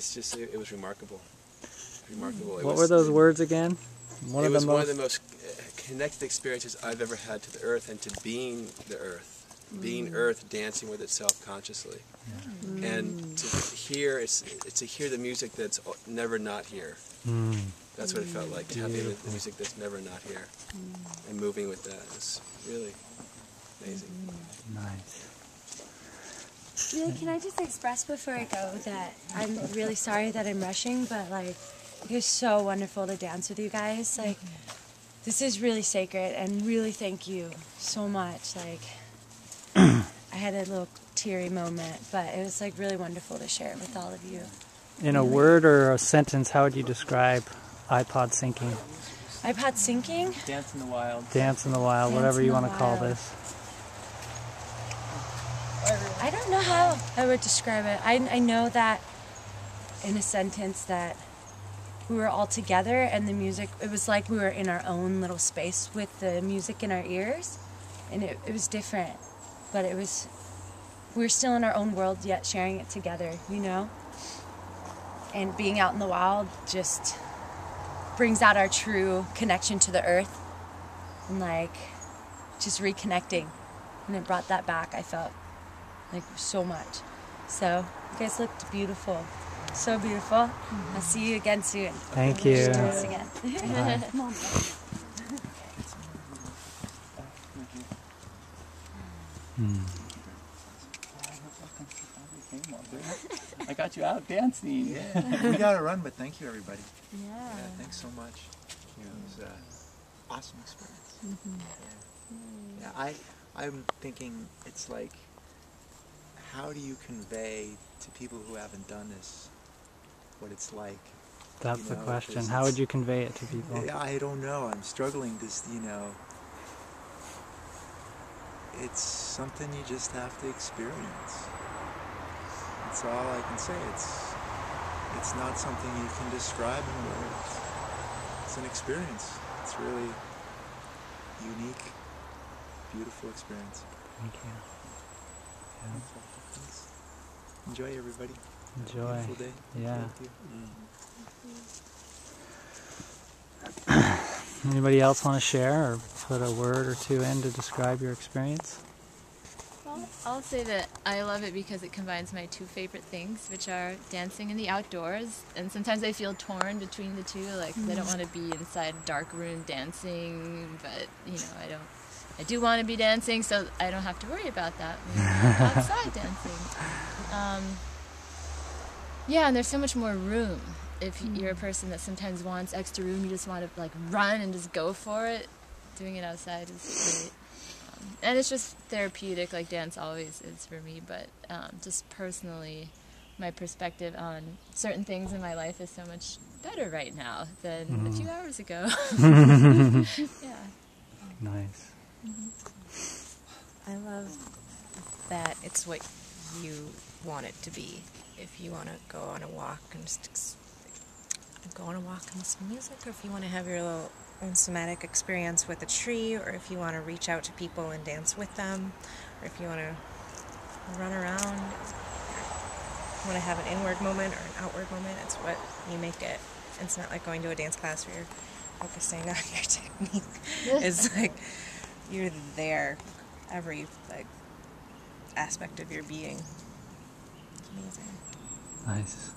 it's just, it was remarkable. Remarkable. What were those words again? One of the most connected experiences I've ever had to the earth and to being the earth. Being earth dancing with itself consciously. Yeah. And to hear, to hear the music that's never not here. That's what it felt like, to have the music that's never not here. And moving with that. It's really amazing. Nice. Really, can I just express before I go that I'm really sorry that I'm rushing, but like, it was so wonderful to dance with you guys. Like, this is really sacred, and really thank you so much. Like, I had a little teary moment, but it was like really wonderful to share it with all of you. In a word or a sentence, how would you describe iPod syncing? iPod syncing? Dance in the wild. Dance in the wild, whatever you want to call this. I don't know how I would describe it. I know that in a sentence that we were all together and the music, it was like we were in our own little space with the music in our ears, and it was different, but it was, we were still in our own world yet sharing it together, you know? And being out in the wild just brings out our true connection to the earth and like just reconnecting, and it brought that back, I felt. Like so much. So you guys looked beautiful. So beautiful. I'll see you again soon. Thank you. Once again. Come on. I got you out dancing. Yeah. We gotta run, but thank you everybody. Yeah. Thanks so much. It was an awesome experience. Yeah, I'm thinking it's like, how do you convey to people who haven't done this what it's like? That's the question. How would you convey it to people? I don't know. I'm struggling to, it's something you just have to experience. That's all I can say. It's not something you can describe in words. It's an experience. It's really unique, beautiful experience. Thank you. Yeah. Enjoy, everybody. Enjoy. Beautiful day. Yeah. Mm. Anybody else want to share or put a word or two in to describe your experience? Well, I'll say that I love it because it combines my two favorite things, which are dancing in the outdoors. And sometimes I feel torn between the two. Like, I don't want to be inside a dark room dancing, but, you know, I do want to be dancing, so I don't have to worry about that when I'm outside dancing. Yeah, and there's so much more room. If you're a person that sometimes wants extra room, you just want to like run and just go for it. Doing it outside is great. And it's just therapeutic, like dance always is for me. But just personally, my perspective on certain things in my life is so much better right now than a few hours ago. Yeah. Nice. I love that it's what you want it to be. If you want to go on a walk and just go on a walk and listen to music, or if you want to have your little own somatic experience with a tree, or if you want to reach out to people and dance with them, or if you want to run around, you want to have an inward moment or an outward moment, it's what you make it. It's not like going to a dance class where you're focusing on your technique. It's like you're there, every like aspect of your being. It's amazing. Nice.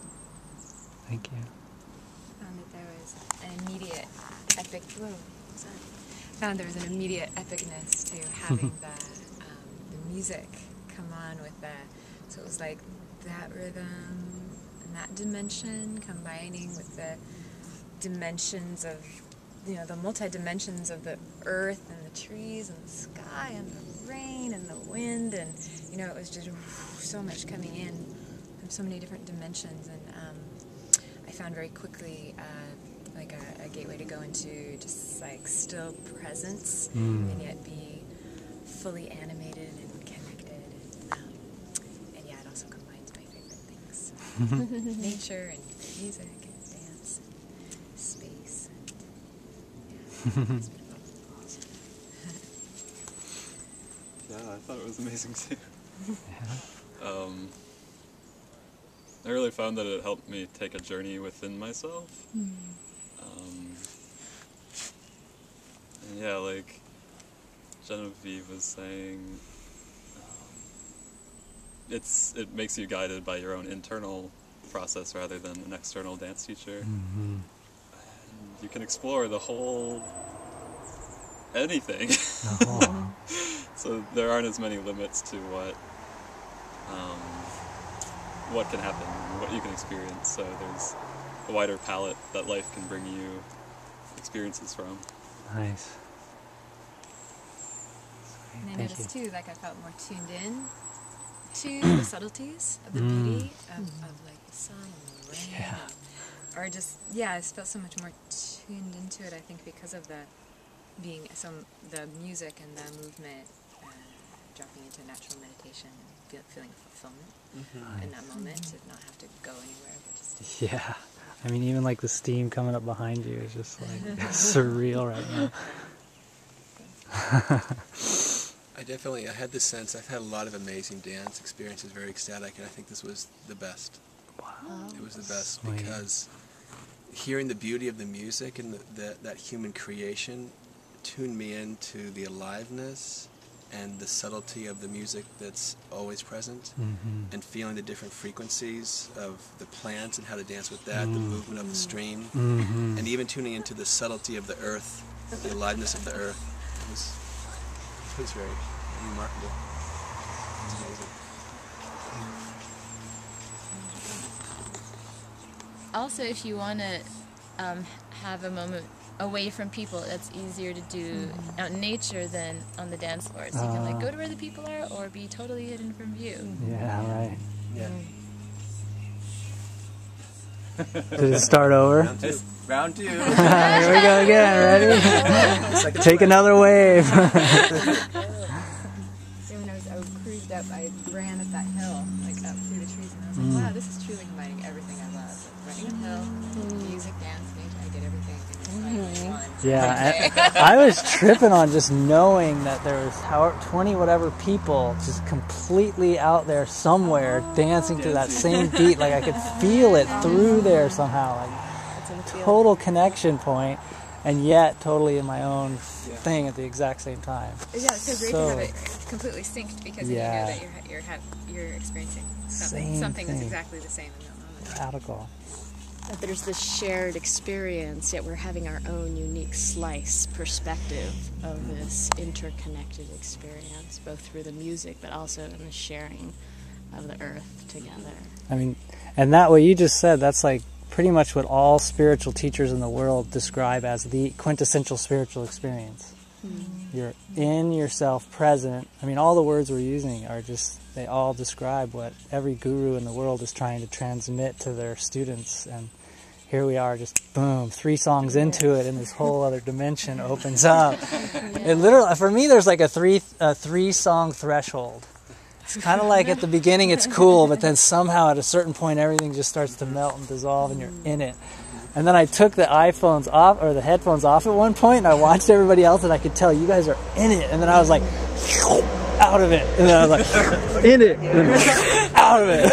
Thank you. I found that there was an immediate there was an immediate epicness to having the music come on with that. So it was like that rhythm and that dimension combining with the dimensions of, you know, the multi-dimensions of the earth and the trees and the sky and the rain and the wind, and, you know, it was just so much coming in from so many different dimensions, and I found very quickly like a gateway to go into just like still presence and yet be fully animated and connected, and yeah, it also combines my favorite things. Nature and music and dance and space and yeah, it's been awesome. Yeah, I thought it was amazing too. I really found that it helped me take a journey within myself. And yeah, like Genevieve was saying, it makes you guided by your own internal process rather than an external dance teacher. And you can explore the whole anything. So there aren't as many limits to what can happen, what you can experience. So there's a wider palette that life can bring you experiences from. Nice. And I Thank noticed you. too, like I felt more tuned in to the subtleties of the beauty of like the sun and the rain. Yeah. Or just, yeah, I just felt so much more tuned into it, I think, because of the music and the movement dropping into natural meditation and feeling fulfillment in that moment, to not have to go anywhere, but just to Yeah. I mean, even like the steam coming up behind you is just like surreal right now. I had this sense, I've had a lot of amazing dance experiences, very ecstatic, and I think this was the best. Wow. It was the best Sweet. because hearing the beauty of the music and that human creation tuned me into the aliveness and the subtlety of the music that's always present, and feeling the different frequencies of the plants and how to dance with that, the movement of the stream, and even tuning into the subtlety of the earth, the aliveness of the earth. It was very remarkable. It's amazing. Also, if you want to have a moment away from people, that's easier to do out in nature than on the dance floor. So you can like go to where the people are or be totally hidden from view. Yeah, right. Yeah. Did it start over? Round 2. Here we go again, ready? Take another wave. when I cruised up, I ran up that hill, like up through the trees, and I was like, wow, this is truly combining everything I love. Like running uphill, music, dance, nature, I did everything in this one. Yeah, I was tripping on just knowing that there was 20 whatever people just completely out there somewhere dancing to that same beat. Like I could feel it through there somehow. Like total connection point, and yet totally in my own thing at the exact same time. Yeah, it's so great to have it completely synced, because then you know that you're experiencing something that's exactly the same in that moment. Radical. That there's this shared experience, yet we're having our own unique slice perspective of this interconnected experience, both through the music but also in the sharing of the earth together. I mean, and that what you just said, that's like pretty much what all spiritual teachers in the world describe as the quintessential spiritual experience. You're in yourself, present. I mean, all the words we're using are just, they all describe what every guru in the world is trying to transmit to their students. And here we are, just boom, 3 songs into it, and this whole other dimension opens up. It literally, for me, there's like a three song threshold. It's kind of like at the beginning it's cool, but then somehow at a certain point everything just starts to melt and dissolve, and you're in it. And then I took the iPhones off, or the headphones off at one point, and I watched everybody else, and I could tell you guys are in it. And then I was like, out of it. And then I was like, in it. And then, out of it.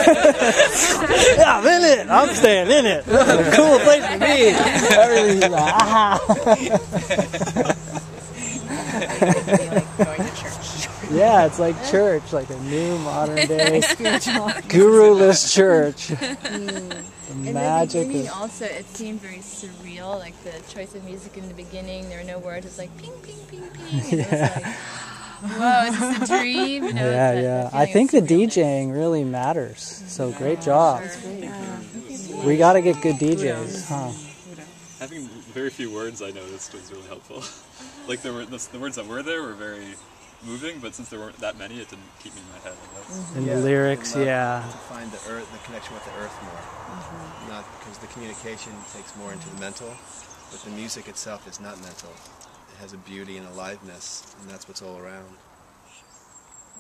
Yeah, I'm in it. I'm staying in it. This is a cool place to be. Everything's like, like going to church. Yeah, it's like church, like a new modern day guru-less church. In Magic the beginning, of, also, it seemed very surreal. Like the choice of music in the beginning, there were no words. It was like ping, ping, ping, ping. And it was like, whoa, is this a dream? You know, yeah. I think the DJing really matters. So great job. We got to get good DJs, huh? Having very few words, I noticed, was really helpful. Like the words that were there were very moving, but since there weren't that many, it didn't keep me in my head, I guess. And the lyrics, To yeah. find the earth, the connection with the earth more. Not because the communication takes more into the mental, but the music itself is not mental. It has a beauty and aliveness, and that's what's all around.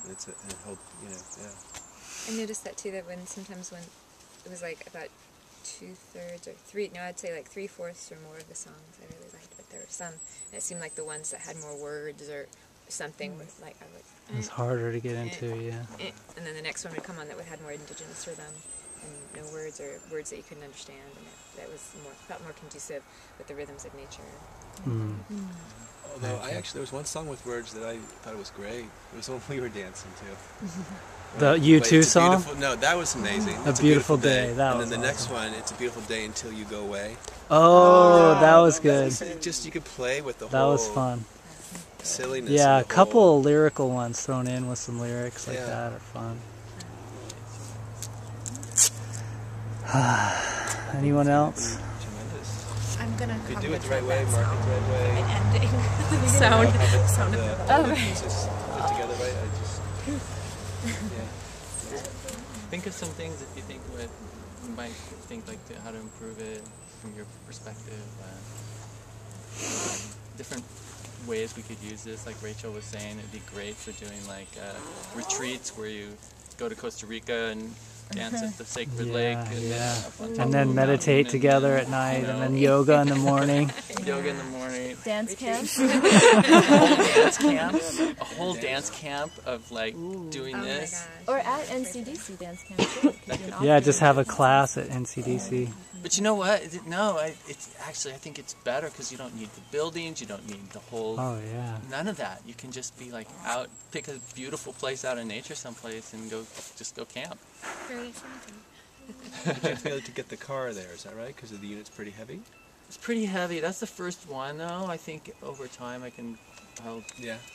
And it's a whole, I noticed that too, that sometimes when it was like about 2/3 or 3, no, I'd say like 3/4 or more of the songs I really liked, but there were some, and it seemed like the ones that had more words or something with, like I would. It's harder to get into, yeah. And then the next one would come on that would had more indigenous rhythm and no words or words that you couldn't understand, and that was felt more conducive with the rhythms of nature. Although there was one song with words that I thought was great. It was one we were dancing to. The U2 song? No, that was amazing. A Beautiful Day. That and was then the awesome. next one, It's a Beautiful Day Until You Go Away. Oh, that was good. Just you could play with the That whole was fun. silliness. Yeah, of a the couple whole, lyrical ones thrown in with some lyrics like Yeah. that are fun. Anyone else? Tremendous. I'm gonna If you cover do it the the right way, trumpet mark it the right way. and ending Sound of the the pieces put together right. Yeah. Think of some things if you think what you might think like how to improve it from your perspective. Different ways we could use this. Like Rachel was saying, it'd be great for doing like retreats where you go to Costa Rica and dance at the sacred lake. And then meditate together at night, and then yoga in the morning. Yoga in the morning. Dance camp. A whole dance camp of like doing this. Or at NCDC dance camp too. Yeah, just have a class at NCDC. But you know what? It's actually, I think it's better because you don't need the buildings, you don't need the whole. Oh yeah. None of that. You can just be like out, pick a beautiful place out in nature someplace, and go camp. Very exciting. But you have to be able to get the car there, is that right? Because the unit's pretty heavy? It's pretty heavy. That's the first one, though. I think over time I'll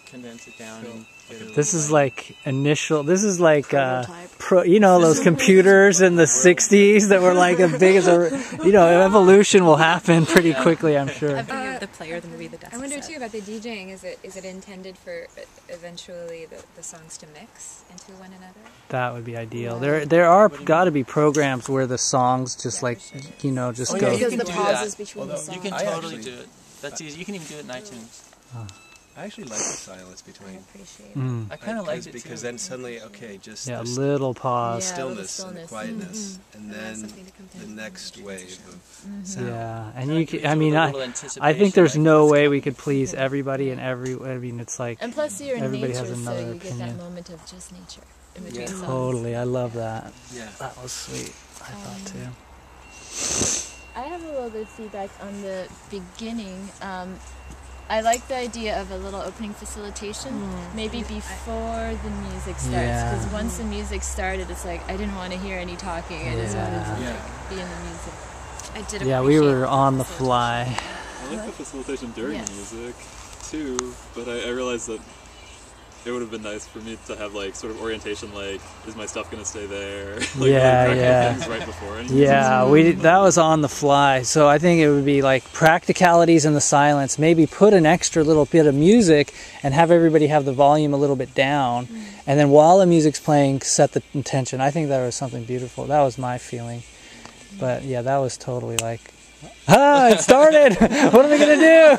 condense it down. And get it This is like initial. This is like those computers in the '60s that were like as big as a. Evolution will happen pretty quickly, I'm sure. the player, the movie, the desk I wonder set. too about the DJing. Is it intended for eventually the songs to mix into one another? That would be ideal. There are got to be programs where the songs just just go. Because the pauses between the songs. You can totally do it. That's easy. You can even do it in iTunes. I actually like the silence between. I kind of like it because too. then suddenly, just a this little pause, stillness and quietness, and then the next wave of sound. Yeah, and I think there's no way we could please everybody and it's like and plus you're in everybody nature, has another so you get opinion. that moment of just nature in between songs. Totally, I love that. Yeah, that was sweet. I thought too. I have a little bit of feedback on the beginning. I like the idea of a little opening facilitation, maybe before the music starts, because once the music started, it's like I didn't want to hear any talking. I just wanted to be in the music. I did. Yeah, we were on the fly. I like the facilitation during the music too, but I realized that it would have been nice for me to have like sort of orientation, like is my stuff going to stay there? Things right before. That was on the fly. So I think it would be like practicalities in the silence. Maybe put an extra little bit of music and have everybody have the volume a little bit down, and then while the music's playing, set the intention. I think that was something beautiful. That was my feeling. But yeah, that was totally like. It started! What are we going to do?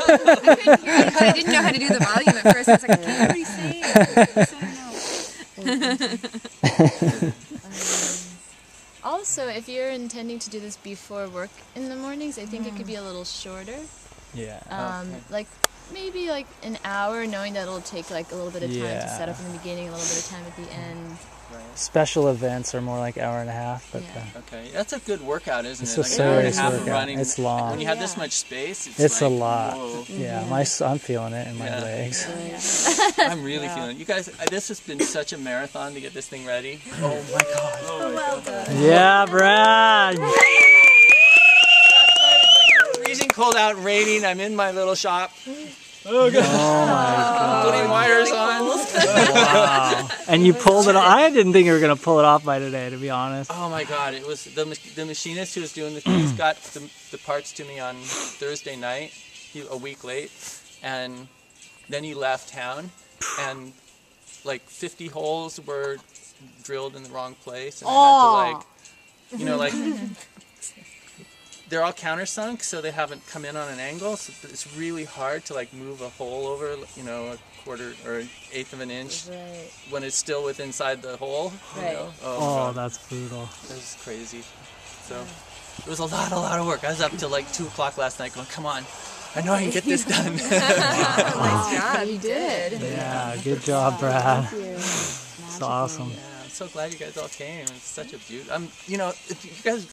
I didn't know how to do the volume at first. I was like, I can't hear what he's saying. Also, if you're intending to do this before work in the mornings, I think it could be a little shorter. Yeah. Like maybe like an hour, knowing that it'll take like a little bit of time to set up in the beginning, a little bit of time at the end. Special events are more like hour and a half, but okay, that's a good workout, isn't it's it? a serious hour and a half workout. of running. It's long. When you have this much space, it's like, a lot. Whoa. Yeah, I'm feeling it in my legs. I'm really feeling it. You guys, this has been such a marathon to get this thing ready. Oh my god! Oh my god! Yeah, Brad. Freezing cold out, and raining. I'm in my little shop. Oh god! Oh my god! Putting wires on. Wow! And you pulled it off. I didn't think you were gonna pull it off by today, to be honest. Oh my god! It was the machinist who was doing the things got the parts to me on Thursday night. A week late, and then he left town, and like 50 holes were drilled in the wrong place, and I had to like they're all countersunk, so they haven't come in on an angle, so it's really hard to like move a hole over, a quarter or an eighth of an inch when it's still within inside the hole. Oh, that's brutal. That was crazy. So it was a lot of work. I was up till like 2 o'clock last night going, come on, I know I can get this done. Nice job. You did. Yeah, good job, Brad. Thank you. It's awesome. Yeah, I'm so glad you guys all came. It's such a beauty. You know, if you guys